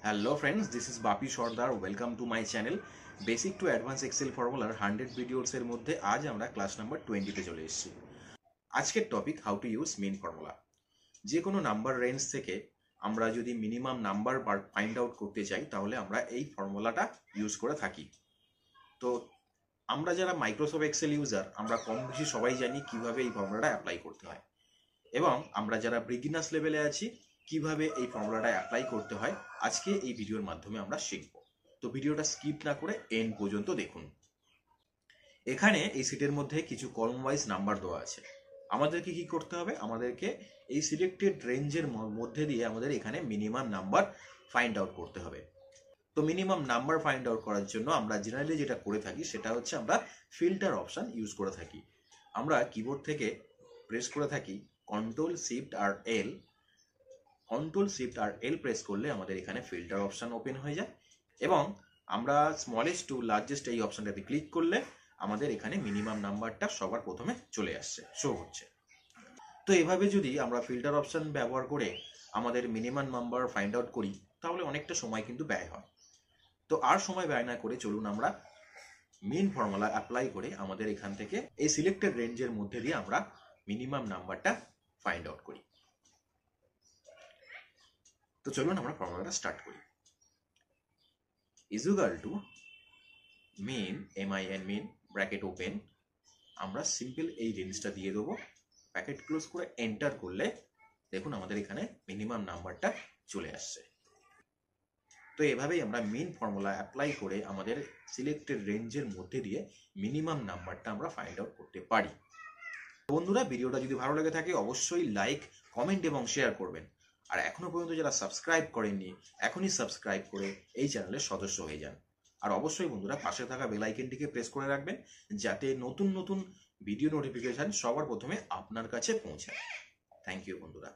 Hello friends, this is Bapi Sordar. Welcome to my channel. Basic to Advanced Excel Formula 100 videos এর মধ্যে আজ আমরা class number 20 তে চলে এসেছি। আজকের topic how to use mean formula. যে কোনো নাম্বার রেঞ্জ থেকে আমরা যদি মিনিমাম নাম্বার ফাইন্ড আউট করতে চাই তাহলে আমরা এই ফর্মুলাটা ইউজ করে থাকি। তো আমরা যারা মাইক্রোসফট এক্সেল ইউজার আমরা কম বেশি সবাই জানি কিভাবে এই ফর্মুলাটা অ্যাপ্লাই করতে হয়, এবং আমরা যারা বিগিনার্স লেভেলে আছি কিভাবে এই ফর্মুলাটা অ্যাপ্লাই করতে হয় আজকে এই ভিডিওর মাধ্যমে আমরা শিখব। তো ভিডিওটা স্কিপ না করে এন্ড পর্যন্ত দেখুন। এখানে এই সিটের মধ্যে কিছু কলম ওয়াইজ নাম্বার দেওয়া আছে। আমাদেরকে কি করতে হবে? আমাদেরকে এই সিলেক্টেড রেঞ্জের মধ্যে দিয়ে আমাদের এখানে মিনিমাম নাম্বার ফাইন্ড আউট করতে হবে। তো মিনিমাম নাম্বার ফাইন্ড আউট করার জন্য আমরা জেনারেলি যেটা করে থাকি সেটা হচ্ছে আমরা ফিল্টার অপশন ইউজ করে থাকি। আমরা কিবোর্ড থেকে প্রেস করে থাকি কন্ট্রোল শিফট আর এল। কন্ট্রোল শিফট আর এল প্রেস করলে আমাদের এখানে ফিল্টার অপশন ওপেন হয়ে যায়, এবং আমরা স্মলেস্ট টু লার্জেস্ট এই অপশনটাতে ক্লিক করলে আমাদের এখানে মিনিমাম নাম্বারটা সবার প্রথমে চলে আসছে, শো হচ্ছে। তো এভাবে যদি আমরা ফিল্টার অপশন ব্যবহার করে আমাদের মিনিমাম নাম্বার ফাইন্ড আউট করি তাহলে অনেকটা সময় কিন্তু ব্যয় হয়। তো আর সময় ব্যয় না করে চলুন আমরা মেন ফর্মুলা অ্যাপ্লাই করে আমাদের এখান থেকে এই সিলেক্টেড রেঞ্জের মধ্যে দিয়ে আমরা মিনিমাম নাম্বারটা ফাইন্ড আউট করি। তো চলুন আমরা ফর্মুলাটা স্টার্ট করি। Is equal to min MIN min bracket open, আমরা সিম্পল এই রেঞ্জটা দিয়ে দেবো, ব্র্যাকেট ক্লোজ করে এন্টার করলে দেখুন আমাদের এখানে মিনিমাম নাম্বারটা চলে আসছে। তো এভাবেই আমরা মেন ফর্মুলা অ্যাপ্লাই করে আমাদের সিলেক্টেড রেঞ্জের মধ্যে দিয়ে মিনিমাম নাম্বারটা আমরা ফাইন্ড আউট করতে পারি। বন্ধুরা, ভিডিওটা যদি ভালো লেগে থাকে অবশ্যই লাইক, কমেন্ট এবং শেয়ার করবেন। আর এখনো পর্যন্ত যারা সাবস্ক্রাইব করেননি এখনই সাবস্ক্রাইব করে এই চ্যানেলের সদস্য হয়ে যান। আর অবশ্যই বন্ধুরা পাশে থাকা বেল আইকনটিকে প্রেস করে রাখবেন যাতে নতুন নতুন ভিডিও নোটিফিকেশন সবার প্রথমে আপনার কাছে পৌঁছায়। থ্যাংক ইউ বন্ধুরা।